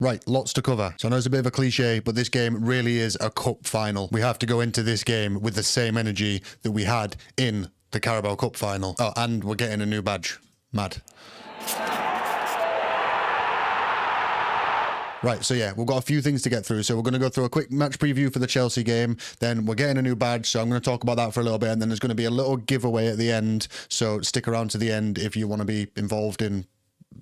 Right, lots to cover. So I know it's a bit of a cliche, but this game really is a cup final. We have to go into this game with the same energy that we had in the Carabao Cup final. Oh, and we're getting a new badge. Mad. Right, so yeah, we've got a few things to get through. So we're going to go through a quick match preview for the Chelsea game. Then we're getting a new badge, so I'm going to talk about that for a little bit. And then there's going to be a little giveaway at the end. So stick around to the end if you want to be involved in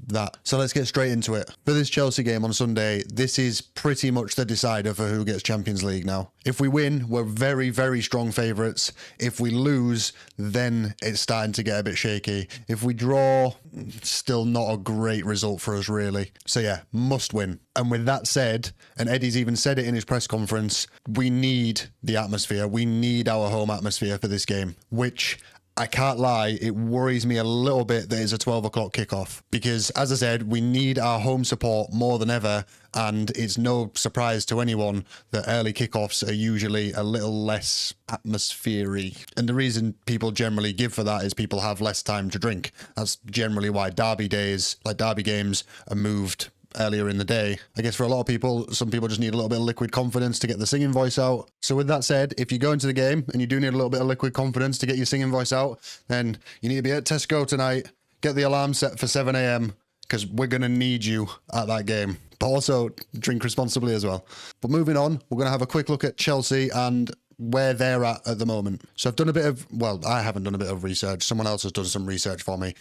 that. So let's get straight into it. For this Chelsea game on Sunday, this is pretty much the decider for who gets Champions League now. If we win, we're very, very strong favourites. If we lose, then it's starting to get a bit shaky. If we draw, still not a great result for us, really. So yeah, must win. And with that said, and Eddie's even said it in his press conference, we need the atmosphere. We need our home atmosphere for this game, which I can't lie, it worries me a little bit that it's a 12 o'clock kickoff because, as I said, we need our home support more than ever, and it's no surprise to anyone that early kickoffs are usually a little less atmosphere-y. And the reason people generally give for that is people have less time to drink. That's generally why derby days, like derby games, are moved earlier in the day. I guess for a lot of people, some people just need a little bit of liquid confidence to get the singing voice out. So with that said, if you go into the game and you do need a little bit of liquid confidence to get your singing voice out, then you need to be at Tesco tonight, get the alarm set for 7 a.m. because we're going to need you at that game. But also drink responsibly as well. But moving on, we're going to have a quick look at Chelsea and where they're at the moment. So I've done a bit of, well, I haven't done a bit of research. Someone else has done some research for me.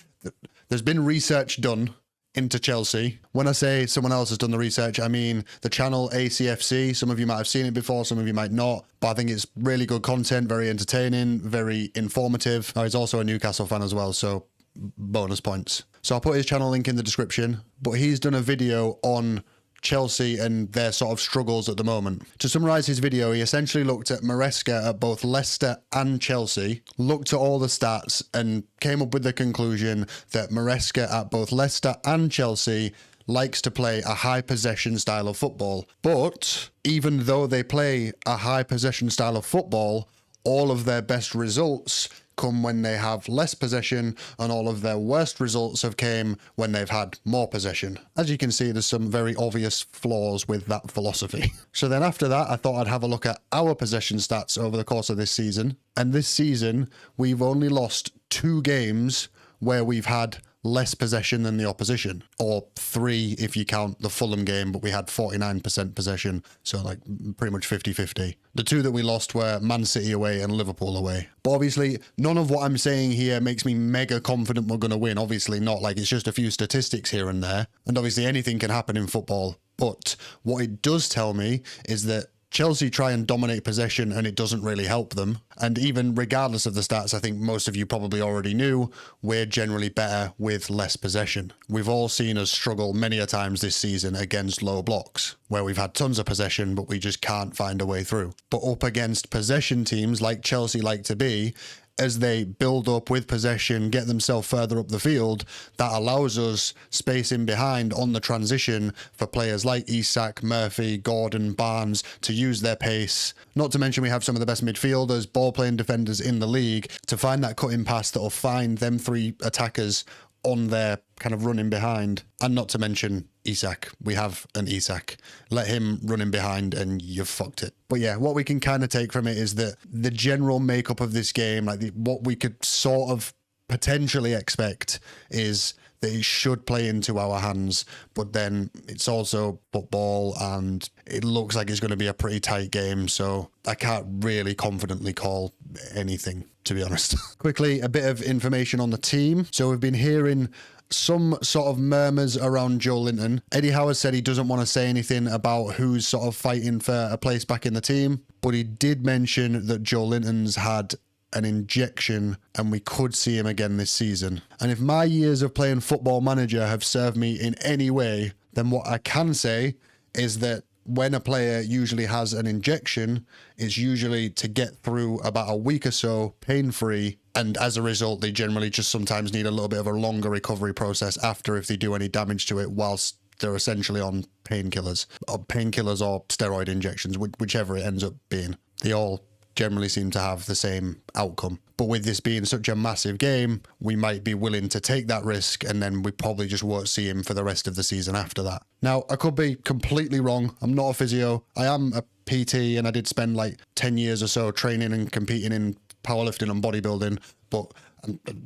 There's been research done into Chelsea. When I say someone else has done the research, I mean the channel ACFC. Some of you might have seen it before, some of you might not, but I think it's really good content, very entertaining, very informative. Oh, he's also a Newcastle fan as well, so bonus points. So I'll put his channel link in the description, but he's done a video on Chelsea and their sort of struggles at the moment. To summarise his video, he essentially looked at Maresca at both Leicester and Chelsea, looked at all the stats and came up with the conclusion that Maresca at both Leicester and Chelsea likes to play a high possession style of football. But even though they play a high possession style of football, all of their best results come when they have less possession, and all of their worst results have came when they've had more possession. As you can see, there's some very obvious flaws with that philosophy. So then after that, I thought I'd have a look at our possession stats over the course of this season. And this season, we've only lost 2 games where we've had less possession than the opposition, or 3 if you count the Fulham game, but we had 49% possession, so like pretty much 50-50. The 2 that we lost were Man City away and Liverpool away. But obviously, none of what I'm saying here makes me mega confident we're going to win. Obviously not, like it's just a few statistics here and there, and obviously anything can happen in football. But what it does tell me is that Chelsea try and dominate possession and it doesn't really help them. And even regardless of the stats, I think most of you probably already knew, we're generally better with less possession. We've all seen us struggle many a times this season against low blocks, where we've had tons of possession, but we just can't find a way through. But up against possession teams like Chelsea like to be, as they build up with possession, get themselves further up the field, that allows us space in behind on the transition for players like Isak, Murphy, Gordon, Barnes to use their pace. Not to mention we have some of the best midfielders, ball-playing defenders in the league to find that cutting pass that will find them 3 attackers on their kind of running behind. And not to mention Isak. We have an Isak. Let him run in behind and you've fucked it. But yeah, what we can kind of take from it is that the general makeup of this game, like what we could sort of potentially expect, is that it should play into our hands, but then it's also football and it looks like it's going to be a pretty tight game, so I can't really confidently call anything, to be honest. Quickly, a bit of information on the team. So we've been hearing some sort of murmurs around Joelinton. Eddie Howe said he doesn't want to say anything about who's sort of fighting for a place back in the team, but he did mention that Joelinton's had an injection and we could see him again this season. And if my years of playing Football Manager have served me in any way, then what I can say is that when a player usually has an injection, it's usually to get through about a week or so pain-free, and as a result they generally just sometimes need a little bit of a longer recovery process after if they do any damage to it whilst they're essentially on painkillers or steroid injections, whichever it ends up being. They all generally seem to have the same outcome. But with this being such a massive game, we might be willing to take that risk, and then we probably just won't see him for the rest of the season after that. Now, I could be completely wrong. I'm not a physio. I am a PT, and I did spend like 10 years or so training and competing in powerlifting and bodybuilding, but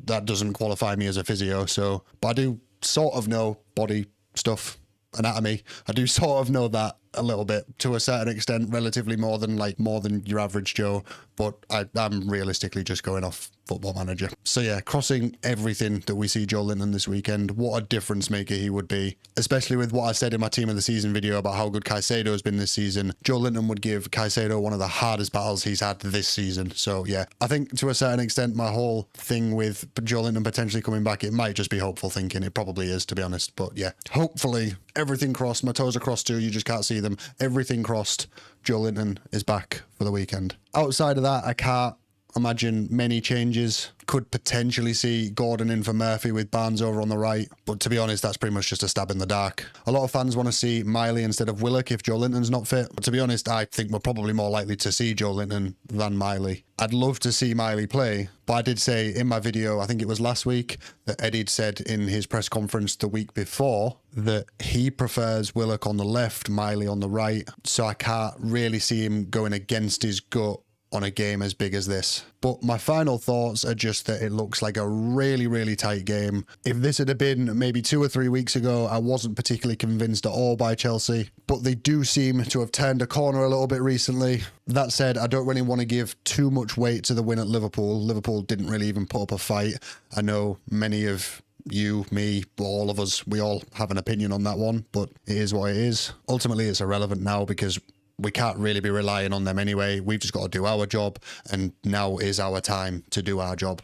that doesn't qualify me as a physio. So, but I do sort of know body stuff, anatomy. I do sort of know that a little bit, to a certain extent, relatively more than your average Joe, but I'm realistically just going off Football Manager. So yeah, crossing everything that we see Joelinton this weekend, what a difference maker he would be, especially with what I said in my team of the season video about how good Caicedo has been this season. Joelinton would give Caicedo one of the hardest battles he's had this season. So yeah, I think to a certain extent, my whole thing with Joelinton potentially coming back, it might just be hopeful thinking. It probably is, to be honest, but yeah, hopefully everything crossed. My toes are crossed too, you just can't see them. Everything crossed. Joelinton is back for the weekend. Outside of that, I can't imagine many changes. Could potentially see Gordon in for Murphy with Barnes over on the right, but to be honest, that's pretty much just a stab in the dark. A lot of fans want to see Miley instead of Willock if Joelinton's not fit, but to be honest, I think we're probably more likely to see Joelinton than Miley. I'd love to see Miley play, but I did say in my video, I think it was last week, that Eddie said in his press conference the week before that he prefers Willock on the left, Miley on the right, so I can't really see him going against his gut on a game as big as this. But my final thoughts are just that it looks like a really, really tight game. If this had been maybe 2 or 3 weeks ago, I wasn't particularly convinced at all by Chelsea, but they do seem to have turned a corner a little bit recently. That said, I don't really want to give too much weight to the win at Liverpool. Liverpool didn't really even put up a fight. I know many of you, me, all of us, we all have an opinion on that one, but it is what it is. Ultimately, it's irrelevant now because we can't really be relying on them anyway. We've just got to do our job, and now is our time to do our job.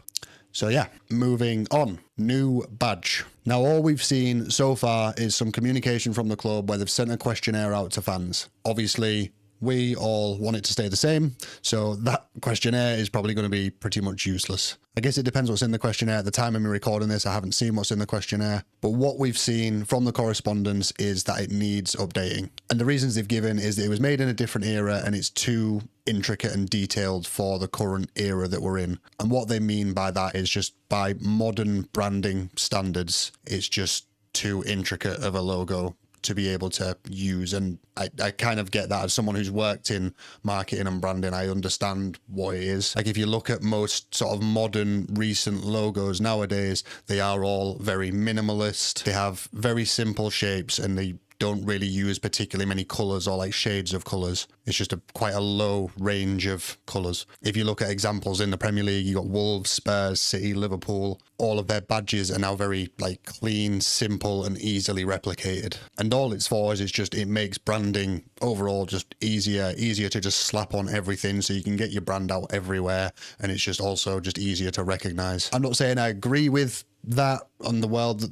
So yeah, moving on. New badge. Now, all we've seen so far is some communication from the club where they've sent a questionnaire out to fans. Obviously, we all want it to stay the same, so that questionnaire is probably going to be pretty much useless. I guess it depends what's in the questionnaire. At the time of me recording this, I haven't seen what's in the questionnaire, but what we've seen from the correspondence is that it needs updating. And the reasons they've given is that it was made in a different era and it's too intricate and detailed for the current era that we're in. And what they mean by that is just by modern branding standards, it's just too intricate of a logo to be able to use. And I kind of get that as someone who's worked in marketing and branding. I understand what it is. Like, if you look at most sort of modern recent logos nowadays, they are all very minimalist. They have very simple shapes and they don't really use particularly many colours or like shades of colours. It's just quite a low range of colours. If you look at examples in the Premier League, you got Wolves, Spurs, City, Liverpool. All of their badges are now very like clean, simple and easily replicated. And all it's for is it makes branding overall just easier to just slap on everything so you can get your brand out everywhere. And it's just also just easier to recognise. I'm not saying I agree with that on the way that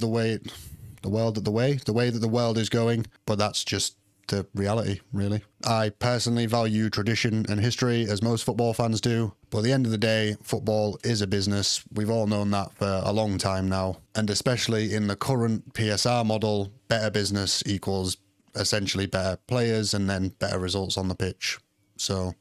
the world is going, but that's just the reality, really. I personally value tradition and history, as most football fans do, but at the end of the day, football is a business. We've all known that for a long time now, and especially in the current PSR model, better business equals essentially better players and then better results on the pitch. So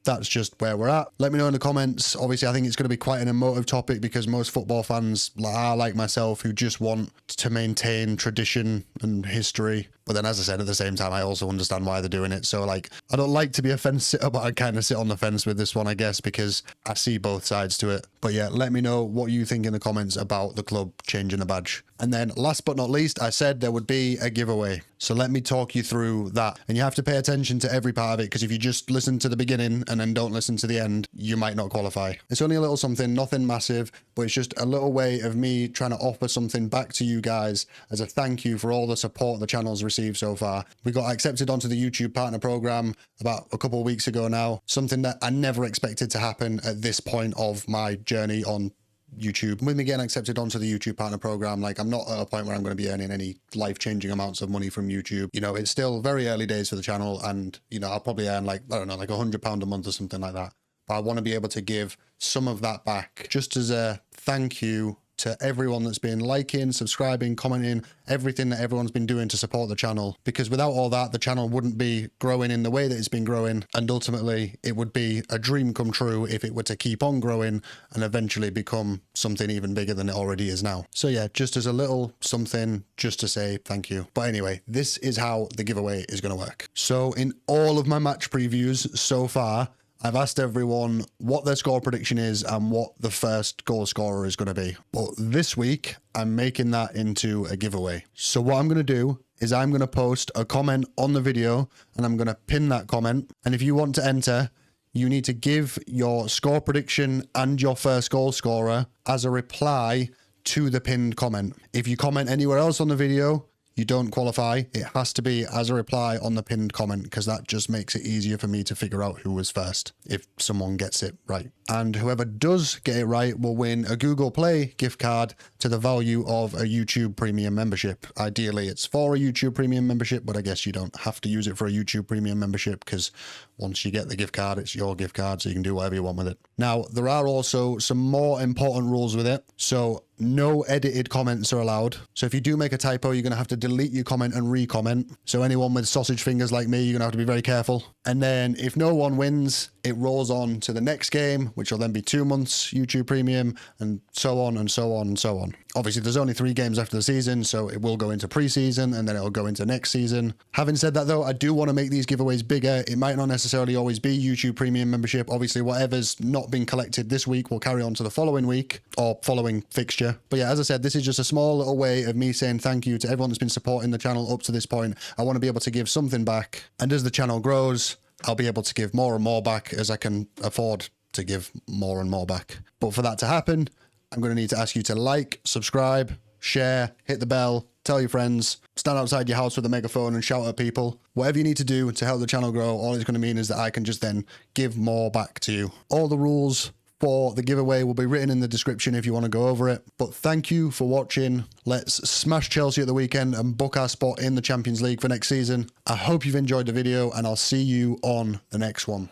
that's just where we're at. Let me know in the comments. Obviously, I think it's going to be quite an emotive topic because most football fans are like myself who just want to maintain tradition and history. But then, as I said, at the same time, I also understand why they're doing it. So, like, I don't like to be a fence sitter, but I kind of sit on the fence with this one, I guess, because I see both sides to it. But yeah, let me know what you think in the comments about the club changing the badge. And then last but not least, I said there would be a giveaway. So let me talk you through that. And you have to pay attention to every part of it, because if you just listen to the beginning and then don't listen to the end, you might not qualify. It's only a little something, nothing massive, but it's just a little way of me trying to offer something back to you guys as a thank you for all the support the channel's received so far. We got accepted onto the YouTube partner program about a couple of weeks ago now, something that I never expected to happen at this point of my journey on YouTube. With me getting accepted onto the YouTube partner program, like, I'm not at a point where I'm going to be earning any life-changing amounts of money from YouTube. You know, it's still very early days for the channel, and, you know, I'll probably earn like, I don't know, like £100 a month or something like that. But I want to be able to give some of that back just as a thank you to everyone that's been liking, subscribing, commenting, everything that everyone's been doing to support the channel. Because without all that, the channel wouldn't be growing in the way that it's been growing. And ultimately, it would be a dream come true if it were to keep on growing and eventually become something even bigger than it already is now. So yeah, just as a little something, just to say thank you. But anyway, this is how the giveaway is going to work. So in all of my match previews so far, I've asked everyone what their score prediction is and what the first goal scorer is going to be. But this week, I'm making that into a giveaway. So what I'm going to do is I'm going to post a comment on the video and I'm going to pin that comment. And if you want to enter, you need to give your score prediction and your first goal scorer as a reply to the pinned comment. If you comment anywhere else on the video, you don't qualify. It has to be as a reply on the pinned comment because that just makes it easier for me to figure out who was first if someone gets it right. And whoever does get it right will win a Google Play gift card to the value of a YouTube Premium membership. Ideally, it's for a YouTube Premium membership, but I guess you don't have to use it for a YouTube Premium membership because once you get the gift card, it's your gift card, so you can do whatever you want with it. Now, there are also some more important rules with it. So no edited comments are allowed. So if you do make a typo, you're going to have to delete your comment and re-comment. So anyone with sausage fingers like me, you're going to have to be very careful. And then if no one wins, it rolls on to the next game, which will then be 2 months YouTube Premium, and so on and so on and so on. Obviously, there's only 3 games after the season, so it will go into pre-season and then it'll go into next season. Having said that, though, I do want to make these giveaways bigger. It might not necessarily always be YouTube Premium membership. Obviously, whatever's not been collected this week will carry on to the following week or following fixture. But yeah, as I said, this is just a small little way of me saying thank you to everyone that's been supporting the channel up to this point. I want to be able to give something back. And as the channel grows, I'll be able to give more and more back as I can afford to give more and more back. But for that to happen, I'm going to need to ask you to like, subscribe, share, hit the bell, tell your friends, stand outside your house with a megaphone and shout at people. Whatever you need to do to help the channel grow, all it's going to mean is that I can just then give more back to you. All the rules for the giveaway will be written in the description if you want to go over it. But thank you for watching. Let's smash Chelsea at the weekend and book our spot in the Champions League for next season. I hope you've enjoyed the video and I'll see you on the next one.